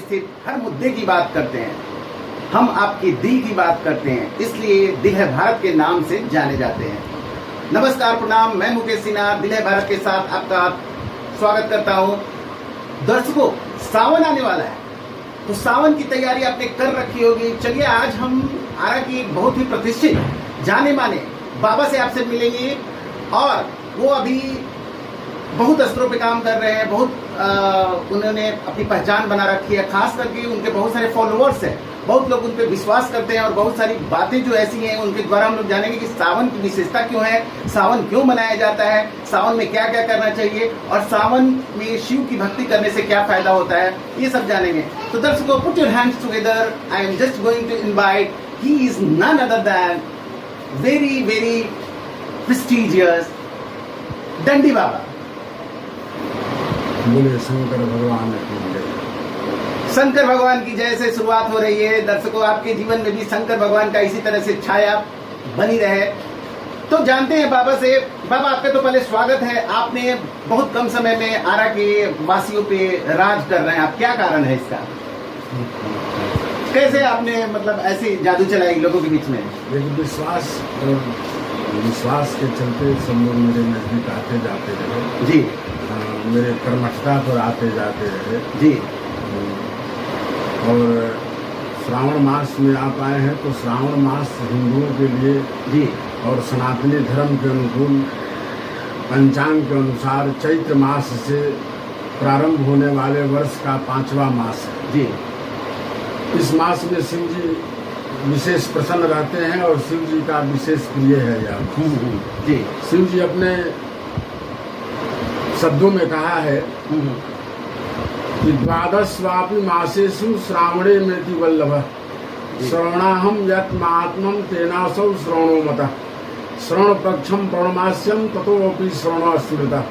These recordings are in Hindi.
स्थित हर मुद्दे की बात करते हैं। हम आपके दिल की बात करते हैं, इसलिए दिल है भारत के नाम से जाने जाते हैं। नमस्कार, प्रणाम। मैं मुकेश सिन्हा दिल है भारत के साथ आपका स्वागत करता हूं। दर्शकों, सावन आने वाला है, तो सावन की तैयारी आपने कर रखी होगी। चलिए, आज हम आरा की एक बहुत ही प्रतिष्ठित जाने माने बाबा से आपसे मिलेंगे और वो अभी बहुत स्तरों पे काम कर रहे हैं। बहुत उन्होंने अपनी पहचान बना रखी है, खास करके उनके बहुत सारे फॉलोअर्स हैं, बहुत लोग उन पर विश्वास करते हैं और बहुत सारी बातें जो ऐसी हैं उनके द्वारा हम लोग जानेंगे कि सावन की विशेषता क्यों है, सावन क्यों मनाया जाता है, सावन में क्या क्या करना चाहिए और सावन में शिव की भक्ति करने से क्या फायदा होता है, ये सब जानेंगे। तो दर्शकों, put your hands together. I am just going to invite, he is none other than very very prestigious Dandi Baba. बोले शंकर भगवान की जय। शंकर भगवान की जय से शुरुआत हो रही है। दर्शकों, आपके जीवन में भी शंकर भगवान का इसी तरह से छाया बनी रहे। तो जानते हैं बाबा से। बाबा, आपका तो पहले स्वागत है। आपने बहुत कम समय में आरा के वासियों पे राज कर रहे हैं। आप, क्या कारण है इसका? कैसे आपने मतलब ऐसी जादू चलाई लोगों के बीच में? लेकिन विश्वास के चलते सब लोग मेरे नजदीक आते जाते रहे जी। मेरे कर्मठता पर आते जाते रहे जी। और श्रावण मास में आप आए हैं तो श्रावण मास हिंदुओं के लिए जी और सनातनी धर्म के अनुकूल पंचांग के अनुसार चैत्र मास से प्रारंभ होने वाले वर्ष का 5वां मास है। जी। इस मास में शिव जी विशेष प्रसन्न रहते हैं और शिव जी का विशेष प्रिय है यह। जी। शिव जी अपने शब्दों में कहा है कि द्वादशवापि मासेषु श्रावणे मेति वल्लभ श्रवणाहम यत् महात्मं तेनासौ श्रवणो मतः श्रवण पक्षम पौर्णमास्यम ततोऽपि श्रवणो स्मृतः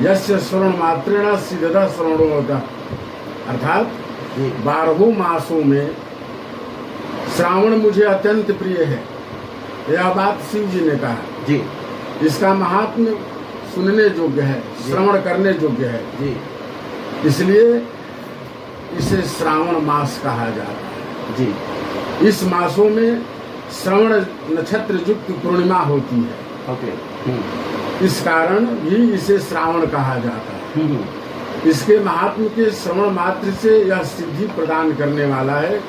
यस्य श्रवण मात्रेण सिद्धः श्रवणो होता। अर्थात 12 मासों में श्रावण मुझे अत्यंत प्रिय है, यह बात शिव जी ने कहा। जी। इसका महात्म्य सुनने योग्य है, श्रवण करने योग्य है। जी। इसलिए इसे श्रावण मास कहा जाता है। जी। इस मासों में श्रवण नक्षत्र युक्त पूर्णिमा होती है। ओके। इस कारण भी इसे श्रावण कहा जाता है। इसके महात्म्य के श्रवण मात्र से यह सिद्धि प्रदान करने वाला है,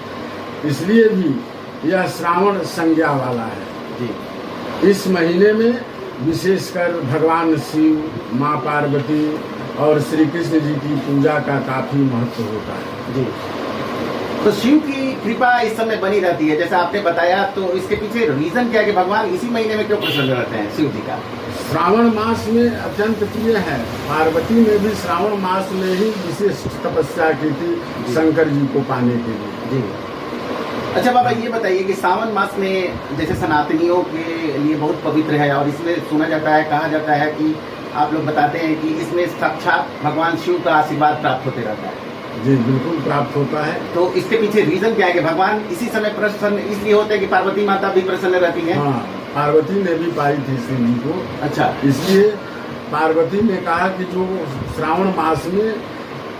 इसलिए भी यह श्रावण संज्ञा वाला है। जी। इस महीने में विशेषकर भगवान शिव, माँ पार्वती और श्री कृष्ण जी की पूजा का काफी महत्व होता है। जी। तो शिव की कृपा इस समय बनी रहती है, जैसा आपने बताया। तो इसके पीछे रीजन क्या है कि भगवान इसी महीने में क्यों प्रसन्न रहते हैं शिव जी का? श्रावण मास में अत्यंत प्रिय है। पार्वती ने भी श्रावण मास में ही विशेष तपस्या की थी शंकर जी को पाने के लिए। जी। अच्छा बाबा, ये बताइए कि सावन मास में जैसे सनातनियों के लिए बहुत पवित्र है और इसमें सुना जाता है, कहा जाता है कि आप लोग बताते हैं कि इसमें साक्षात भगवान शिव का आशीर्वाद प्राप्त होते रहता है। जी, बिल्कुल प्राप्त होता है। तो इसके पीछे रीजन क्या है कि भगवान इसी समय प्रसन्न इसलिए होते हैं कि पार्वती माता भी प्रसन्न रहती है? हाँ, पार्वती ने भी पाई थी शिव जी को। अच्छा। इसलिए पार्वती ने कहा कि जो श्रावण मास में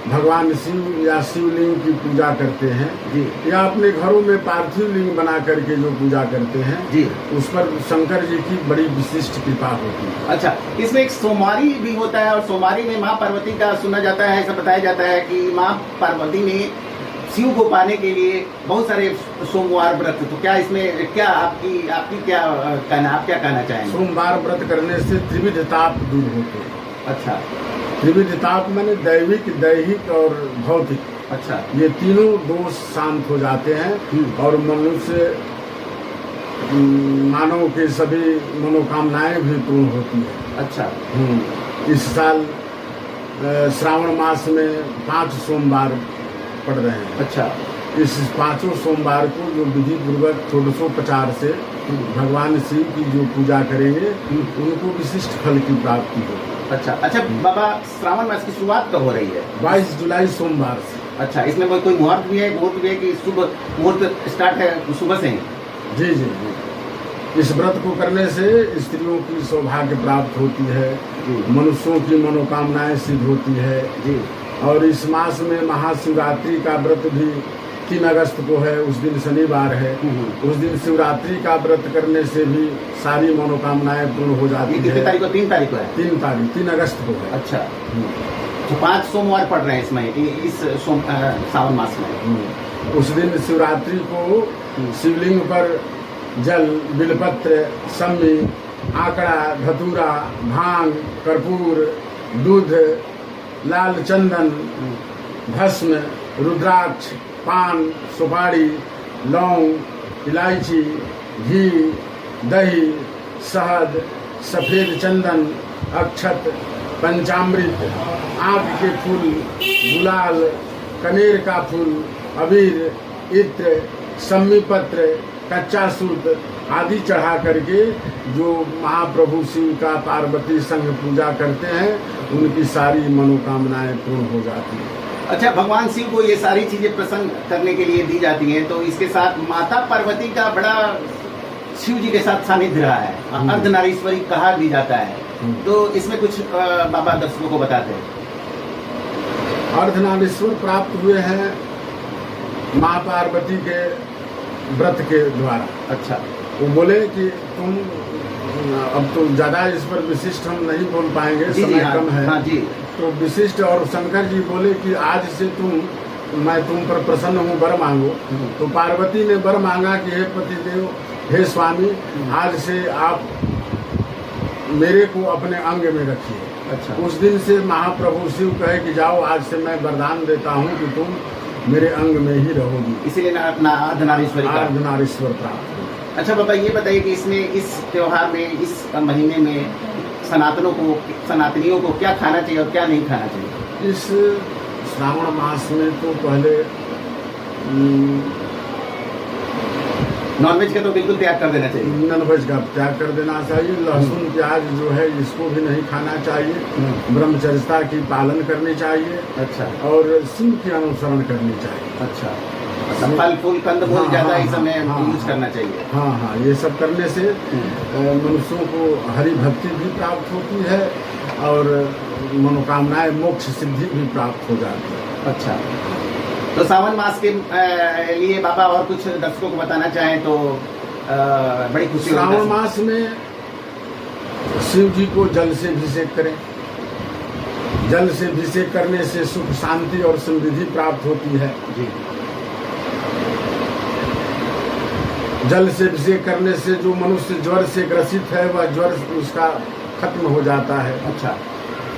भगवान शिव या शिवलिंग की पूजा करते हैं जी, या अपने घरों में पार्थिव लिंग बना करके जो पूजा करते हैं जी, उस पर शंकर जी की बड़ी विशिष्ट कृपा होती है। अच्छा, इसमें एक सोमवारी भी होता है और सोमवारी में माँ पार्वती का सुना जाता है, ऐसा बताया जाता है कि माँ पार्वती ने शिव को पाने के लिए बहुत सारे सोमवार व्रत। तो क्या इसमें क्या आपकी क्या कहना, आप क्या कहना चाहेंगे? सोमवार व्रत करने से त्रिविध ताप दूर होते हैं। अच्छा। त्रिविध ताप माने दैविक, दैहिक और भौतिक। अच्छा। ये तीनों दोष शांत हो जाते हैं और मनुष्य मानव के सभी मनोकामनाएं भी पूर्ण होती है। अच्छा। इस साल श्रावण मास में 5 सोमवार पड़ रहे हैं। अच्छा। इस 5 सोमवार को जो विधि पूर्वक 1650 से भगवान शिव की जो पूजा करेंगे उनको विशिष्ट फल की प्राप्ति होगी। अच्छा। अच्छा बाबा, श्रावण मास की शुरुआत कब हो रही है? 22 जुलाई सोमवार से। अच्छा, इसमें कोई मुहूर्त भी है कि सुबह मुहूर्त स्टार्ट है सुबह से ही? जी जी जी। इस व्रत को करने से स्त्रियों की सौभाग्य प्राप्त होती है, मनुष्यों की मनोकामनाएं सिद्ध होती है जी, और इस मास में महाशिवरात्रि का व्रत भी 3 अगस्त को है, उस दिन शनिवार है। उस दिन शिवरात्रि का व्रत करने से भी सारी मनोकामनाएं पूर्ण हो जाती कितनी है। तारीख को? 3 तारीख को है। 3 अगस्त को है। अच्छा, तो 5 सोमवार पड़ रहे हैं इसमें, इस सावन मास में। उस दिन शिवरात्रि को शिवलिंग पर जल, बिलपत्र, सम्मी, आंकड़ा, धतूरा, भांग, कर्पूर, दूध, लाल चंदन, भस्म, रुद्राक्ष, पान, सुपारी, लौंग, इलायची, घी, दही, शहद, सफेद चंदन, अक्षत, पंचामृत, आँख के फूल, गुलाल, कनेर का फूल, अबीर, इत्र, सम्मी पत्र, कच्चा सूत आदि चढ़ा करके जो महाप्रभु शिव का पार्वती संग पूजा करते हैं, उनकी सारी मनोकामनाएं पूर्ण हो जाती हैं। अच्छा, भगवान शिव को ये सारी चीजें प्रसन्न करने के लिए दी जाती हैं, तो इसके साथ माता पार्वती का बड़ा शिव जी के साथ सानिध्य रहा है, अर्धनारीश्वरी कहा भी जाता है। तो इसमें कुछ बाबा दर्शकों को बताते हैं। अर्धनारीश्वर प्राप्त हुए हैं माँ पार्वती के व्रत के द्वारा। अच्छा, वो बोले कि तुम, अब तो ज्यादा इस पर विशिष्ट हम नहीं बोल पाएंगे, समय कम है। हाँ जी। तो विशिष्ट, और शंकर जी बोले कि आज से मैं तुम पर प्रसन्न हूँ, वर मांगो। तो पार्वती ने वर मांगा कि हे पतिदेव, हे स्वामी, आज से आप मेरे को अपने अंग में रखिए। अच्छा। उस दिन से महाप्रभु शिव कहे कि जाओ, आज से मैं वरदान देता हूँ कि तुम मेरे अंग में ही रहोगी। इसीलिए अर्धनारीश्वर प्राप्त हुई। अच्छा बाबा, ये बताइए कि इसमें, इस त्योहार में, इस महीने में सनातनियों को क्या खाना चाहिए और क्या नहीं खाना चाहिए? इस श्रावण मास में तो पहले नॉनवेज का तो बिल्कुल त्याग कर देना चाहिए। नॉनवेज का त्याग कर देना चाहिए। लहसुन प्याज जो है इसको भी नहीं खाना चाहिए। ब्रह्मचर्यता की पालन करनी चाहिए। अच्छा। और शिव की अनुसरण करनी चाहिए। अच्छा, फल फूल कंदमूल ज्यादा इस समय यूज करना चाहिए। हाँ, ये सब करने से मनुष्यों को हरि भक्ति भी प्राप्त होती है और मनोकामनाएं, मोक्ष सिद्धि भी प्राप्त हो जाती है। अच्छा, तो सावन मास के लिए बाबा और कुछ दर्शकों को बताना चाहें तो बड़ी खुशी होगी। श्रावण मास में शिव जी को जल से अभिषेक करें। जल से अभिषेक करने से सुख, शांति और समृद्धि प्राप्त होती है। जी। जल से अभिषेक करने से जो मनुष्य ज्वर से ग्रसित है, वह ज्वर उसका खत्म हो जाता है। अच्छा।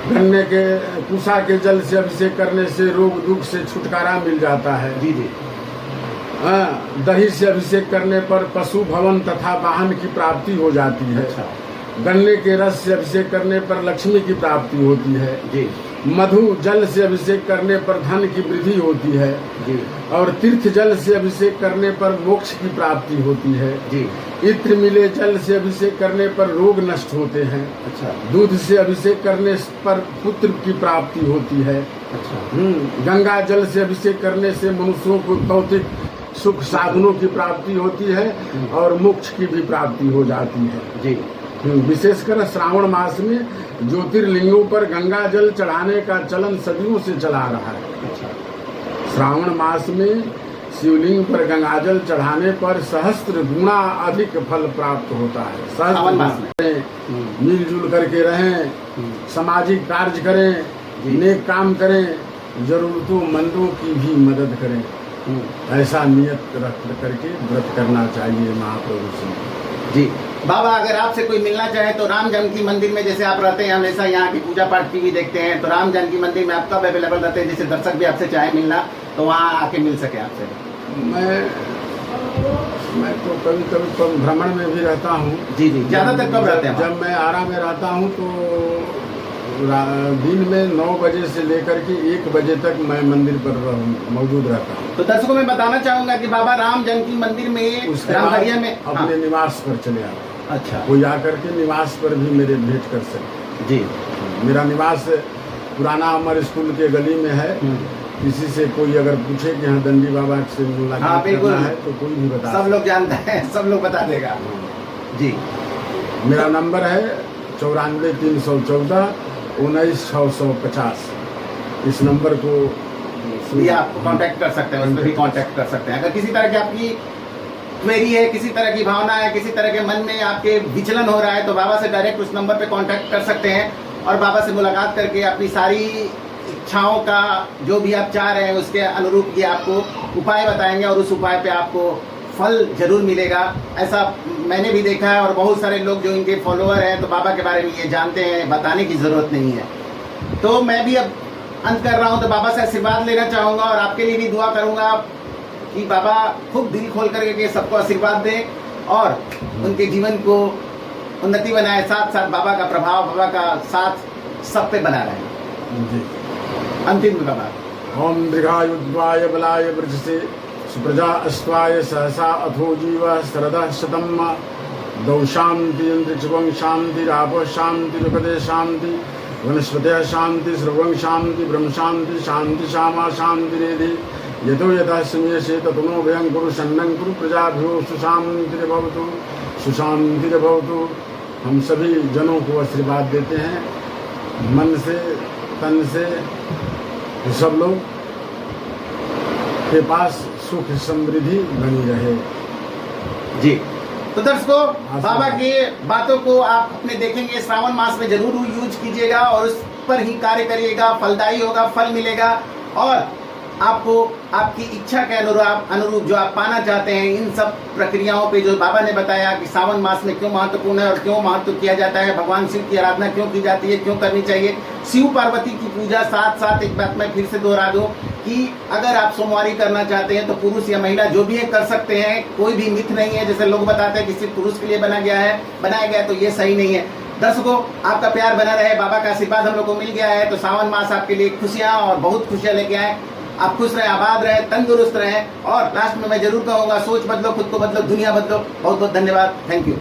गन्ने के कुशा के जल से अभिषेक करने से रोग दुख से छुटकारा मिल जाता है। जी जी। दही से अभिषेक करने पर पशु भवन तथा वाहन की प्राप्ति हो जाती है। अच्छा। गन्ने के रस से अभिषेक करने पर लक्ष्मी की प्राप्ति होती है। जी। मधु जल से अभिषेक करने पर धन की वृद्धि होती है। जी। और तीर्थ जल से अभिषेक करने पर मोक्ष की प्राप्ति होती है। जी। इत्र मिले जल से अभिषेक करने पर रोग नष्ट होते हैं। अच्छा। दूध से अभिषेक करने पर पुत्र की प्राप्ति होती है। अच्छा। गंगा जल से अभिषेक करने से मनुष्यों को भौतिक सुख साधनों की प्राप्ति होती है और मोक्ष की भी प्राप्ति हो जाती है। जी। विशेषकर श्रावण मास में ज्योतिर्लिंगों पर गंगा जल चढ़ाने का चलन सदियों से चला रहा है। अच्छा। श्रावण मास में शिवलिंग पर गंगाजल चढ़ाने पर सहस्त्र गुना अधिक फल प्राप्त होता है। श्रावण मास में मिलजुल करके रहें, सामाजिक कार्य करें, नेक काम करें, जरूरतमंदों की भी मदद करें। ऐसा नियत रख करके व्रत करना चाहिए महाप्रभु से। जी बाबा, अगर आपसे कोई मिलना चाहे तो राम जानकी मंदिर में, जैसे आप रहते हैं हमेशा यहाँ की पूजा पाठ टीवी देखते हैं, तो राम जानकी मंदिर में आप कब अवेलेबल रहते हैं, जैसे दर्शक भी आपसे चाहे मिलना तो वहाँ आके मिल सके आपसे? मैं तो कभी कभी भ्रमण में भी रहता हूँ। जी जी। ज्यादातर कब रहते हैं? जब मैं आरा में रहता हूँ तो दिन में 9 बजे से लेकर के 1 बजे तक मैं मंदिर पर मौजूद रहता हूँ। तो दर्शकों में बताना चाहूंगा कि बाबा राम जानकी मंदिर में रामगढ़िया में अपने निवास पर चले आते। अच्छा। वो जाकर के निवास पर भी मेरे भेंट कर सकते। जी। मेरा निवास पुराना अमर स्कूल के गली में है। किसी से कोई अगर पूछे कि हाँ दंडी बाबा से मुलाकात करना है तो कोई भी बता, सब लोग जानते हैं, सब लोग बता देगा। जी। मेरा नंबर है 94 314 19 650। इस नंबर को भी आपको कांटेक्ट कर सकते हैं, उस पर भी कांटेक्ट कर सकते हैं। अगर किसी तरह की आपकी क्वेरी है, किसी तरह की भावना है, किसी तरह के मन में आपके विचलन हो रहा है, तो बाबा से डायरेक्ट उस नंबर पे कांटेक्ट कर सकते हैं और बाबा से मुलाकात करके अपनी सारी इच्छाओं का जो भी आप चाह रहे हैं उसके अनुरूप ये आपको उपाय बताएंगे और उस उपाय पे आपको फल जरूर मिलेगा। ऐसा मैंने भी देखा है और बहुत सारे लोग जो इनके फॉलोअर हैं तो बाबा के बारे में ये जानते हैं, बताने की ज़रूरत नहीं है। तो मैं भी अब अंत कर रहा हूँ, तो बाबा से आशीर्वाद लेना चाहूँगा और आपके लिए भी दुआ करूँगा कि बाबा खूब दिल खोल करके सबको आशीर्वाद दें और उनके जीवन को उन्नति बनाए, साथ साथ बाबा का प्रभाव, बाबा का साथ सब पे बना रहे। जी। अंतिम में बाबा ओम दीर्घायुद्वाय बलाय वृजसे सुप्रजा अस्वाय सहसा अथो जीव शरदः शतम् दौ शांति अंतरिक्षं शांति रापः शांति जगते शांति वनस्पतयः शांति सर्वं शांति ब्रह्म शांति शांति श्यामा शांति रेधि यतो यथा समयसे ततो भयं कुरु शन्नं कुरु प्रजाभ्यो सुशांतिर्भवतु सुशांतिर्भवतु। हम सभी जनों को आशीर्वाद देते हैं मन से, तन से, कि सब लोग के पास सुख समृद्धि बनी रहे। जी। तो दर्शकों, बाबा के बातों को आप अपने देखेंगे, श्रावण मास में जरूर यूज कीजिएगा और उस पर ही कार्य करिएगा, फलदायी होगा, फल मिलेगा और आपको आपकी इच्छा के अनुरूप जो आप पाना चाहते हैं, इन सब प्रक्रियाओं पे जो बाबा ने बताया कि सावन मास में क्यों महत्वपूर्ण है और क्यों महत्व किया जाता है, भगवान शिव की आराधना क्यों की जाती है, क्यों करनी चाहिए, शिव पार्वती की पूजा। साथ साथ एक बात मैं फिर से दोहरा दूं कि अगर आप सोमवारी करना चाहते हैं तो पुरुष या महिला जो भी है कर सकते हैं, कोई भी मिथ नहीं है। जैसे लोग बताते हैं कि सिर्फ पुरुष के लिए बनाया गया, तो ये सही नहीं है। दर्शकों, आपका प्यार बना रहे, बाबा का आशीर्वाद हम लोग को मिल गया है, तो सावन मास आपके लिए खुशियाँ और बहुत खुशियाँ लेके आए। आप खुश रहें, आबाद रहें, तंदुरुस्त रहें और लास्ट में मैं जरूर कहूँगा, सोच बदलो, खुद को बदलो, दुनिया बदलो। बहुत बहुत धन्यवाद। Thank you.